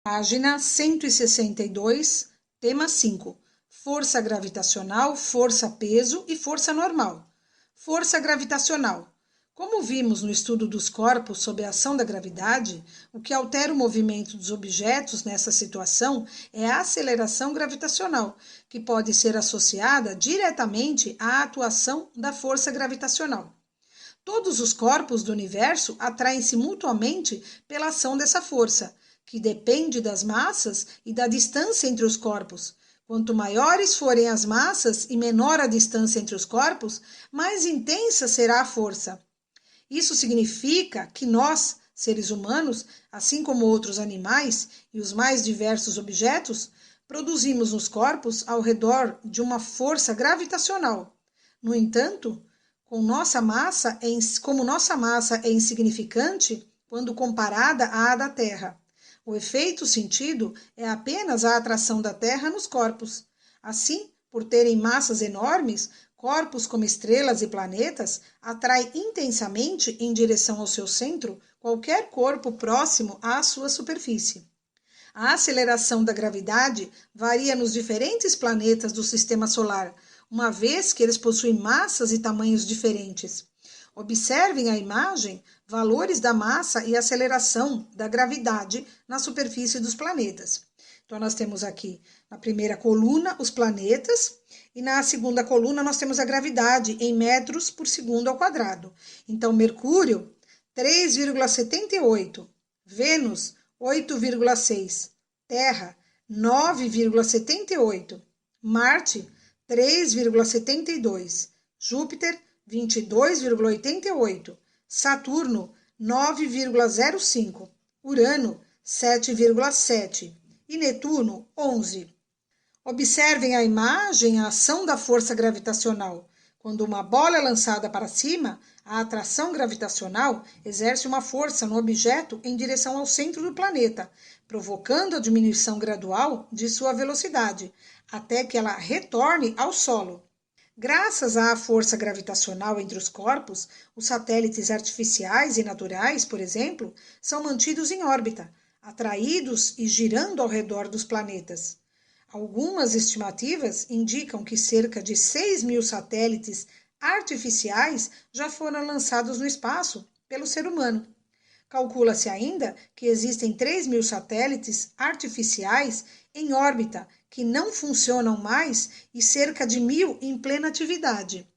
Página 162, tema 5. Força gravitacional, força-peso e força normal. Força gravitacional. Como vimos no estudo dos corpos sob a ação da gravidade, o que altera o movimento dos objetos nessa situação é a aceleração gravitacional, que pode ser associada diretamente à atuação da força gravitacional. Todos os corpos do universo atraem-se mutuamente pela ação dessa força, que depende das massas e da distância entre os corpos. Quanto maiores forem as massas e menor a distância entre os corpos, mais intensa será a força. Isso significa que nós, seres humanos, assim como outros animais e os mais diversos objetos, produzimos nos corpos ao redor de uma força gravitacional. No entanto, como nossa massa é insignificante quando comparada à da Terra, o efeito sentido é apenas a atração da Terra nos corpos. Assim, por terem massas enormes, corpos como estrelas e planetas atraem intensamente em direção ao seu centro qualquer corpo próximo à sua superfície. A aceleração da gravidade varia nos diferentes planetas do Sistema Solar, uma vez que eles possuem massas e tamanhos diferentes. Observem a imagem, valores da massa e aceleração da gravidade na superfície dos planetas. Então, nós temos aqui na primeira coluna os planetas e na segunda coluna nós temos a gravidade em metros por segundo ao quadrado. Então, Mercúrio, 3,78, Vênus, 8,6, Terra, 9,78, Marte, 3,72, Júpiter, 22,88, Saturno, 9,05, Urano, 7,7 e Netuno, 11. Observem a imagem, a ação da força gravitacional. Quando uma bola é lançada para cima, a atração gravitacional exerce uma força no objeto em direção ao centro do planeta, provocando a diminuição gradual de sua velocidade, até que ela retorne ao solo. Graças à força gravitacional entre os corpos, os satélites artificiais e naturais, por exemplo, são mantidos em órbita, atraídos e girando ao redor dos planetas. Algumas estimativas indicam que cerca de 6.000 satélites artificiais já foram lançados no espaço pelo ser humano. Calcula-se ainda que existem 3.000 satélites artificiais em órbita que não funcionam mais e cerca de 1.000 em plena atividade.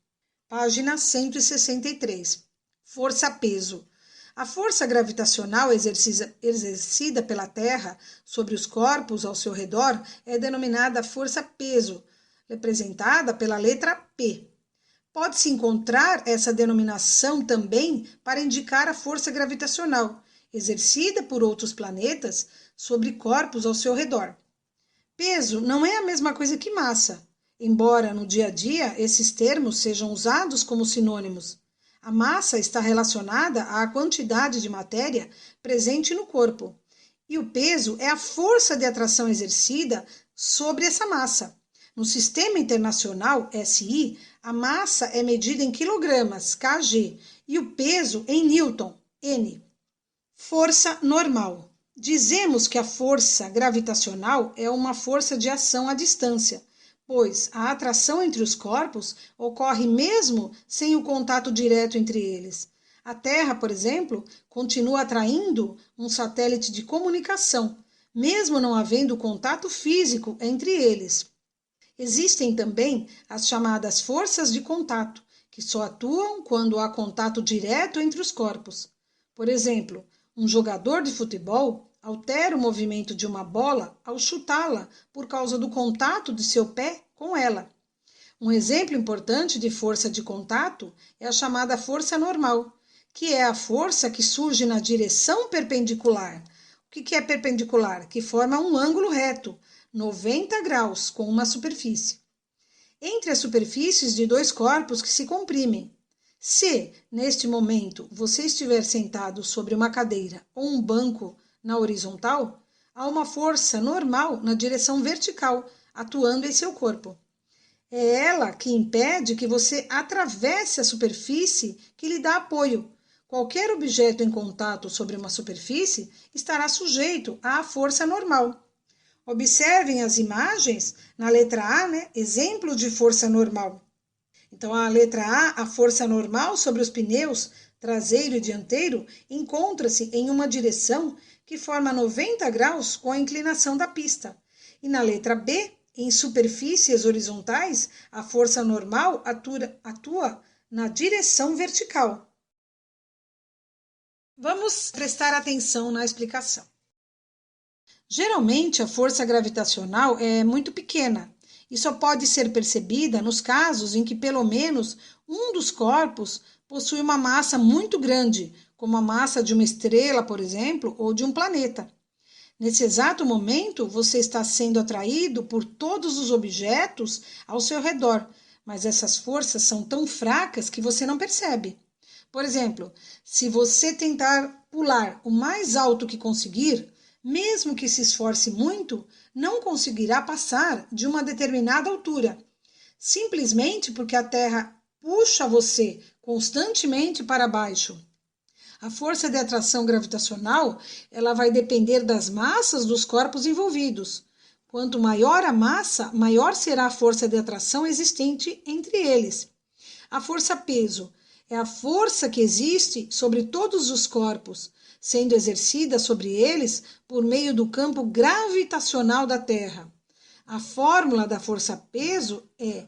Página 163. Força-peso. A força gravitacional exercida pela Terra sobre os corpos ao seu redor é denominada força-peso, representada pela letra P. Pode-se encontrar essa denominação também para indicar a força gravitacional, exercida por outros planetas sobre corpos ao seu redor. Peso não é a mesma coisa que massa, embora no dia a dia esses termos sejam usados como sinônimos. A massa está relacionada à quantidade de matéria presente no corpo, e o peso é a força de atração exercida sobre essa massa. No Sistema Internacional, SI, a massa é medida em quilogramas, kg, e o peso em newton, N. Força normal. Dizemos que a força gravitacional é uma força de ação à distância, pois a atração entre os corpos ocorre mesmo sem o contato direto entre eles. A Terra, por exemplo, continua atraindo um satélite de comunicação, mesmo não havendo contato físico entre eles. Existem também as chamadas forças de contato, que só atuam quando há contato direto entre os corpos. Por exemplo, um jogador de futebol altera o movimento de uma bola ao chutá-la por causa do contato de seu pé com ela. Um exemplo importante de força de contato é a chamada força normal, que é a força que surge na direção perpendicular. O que é perpendicular? Que forma um ângulo reto, 90 graus, com uma superfície. Entre as superfícies de dois corpos que se comprimem. Se, neste momento, você estiver sentado sobre uma cadeira ou um banco na horizontal, há uma força normal na direção vertical, atuando em seu corpo. É ela que impede que você atravesse a superfície que lhe dá apoio, qualquer objeto em contato sobre uma superfície estará sujeito à força normal. Observem as imagens na letra A, né? Exemplo de força normal. Então, a letra A, a força normal sobre os pneus traseiro e dianteiro encontra-se em uma direção que forma 90 graus com a inclinação da pista. E na letra B, em superfícies horizontais, a força normal atua na direção vertical. Vamos prestar atenção na explicação. Geralmente, a força gravitacional é muito pequena e só pode ser percebida nos casos em que pelo menos um dos corpos possui uma massa muito grande, como a massa de uma estrela, por exemplo, ou de um planeta. Nesse exato momento, você está sendo atraído por todos os objetos ao seu redor, mas essas forças são tão fracas que você não percebe. Por exemplo, se você tentar pular o mais alto que conseguir, mesmo que se esforce muito, não conseguirá passar de uma determinada altura, simplesmente porque a Terra puxa você constantemente para baixo. A força de atração gravitacional, ela vai depender das massas dos corpos envolvidos. Quanto maior a massa, maior será a força de atração existente entre eles. A força-peso é a força que existe sobre todos os corpos, sendo exercida sobre eles por meio do campo gravitacional da Terra. A fórmula da força-peso é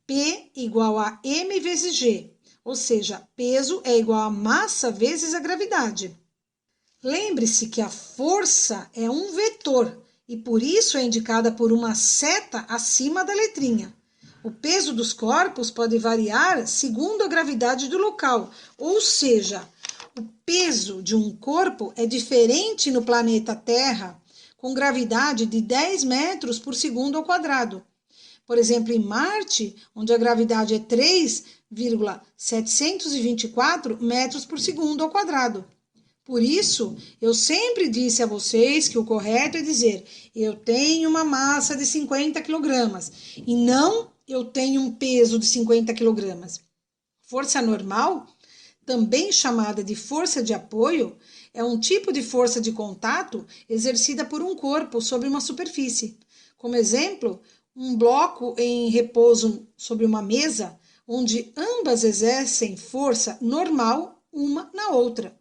P igual a m vezes g, ou seja, peso é igual a massa vezes a gravidade. Lembre-se que a força é um vetor e por isso é indicada por uma seta acima da letrinha. O peso dos corpos pode variar segundo a gravidade do local, ou seja, o peso de um corpo é diferente no planeta Terra, com gravidade de 10 metros por segundo ao quadrado. Por exemplo, em Marte, onde a gravidade é 3,724 metros por segundo ao quadrado. Por isso, eu sempre disse a vocês que o correto é dizer eu tenho uma massa de 50 quilogramas e não eu tenho um peso de 50 quilogramas. Força normal, também chamada de força de apoio, é um tipo de força de contato exercida por um corpo sobre uma superfície. Como exemplo, um bloco em repouso sobre uma mesa, onde ambas exercem força normal uma na outra.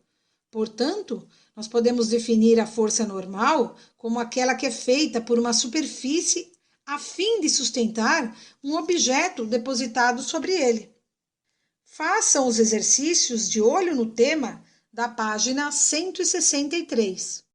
Portanto, nós podemos definir a força normal como aquela que é feita por uma superfície a fim de sustentar um objeto depositado sobre ele. Façam os exercícios de olho no tema da página 163.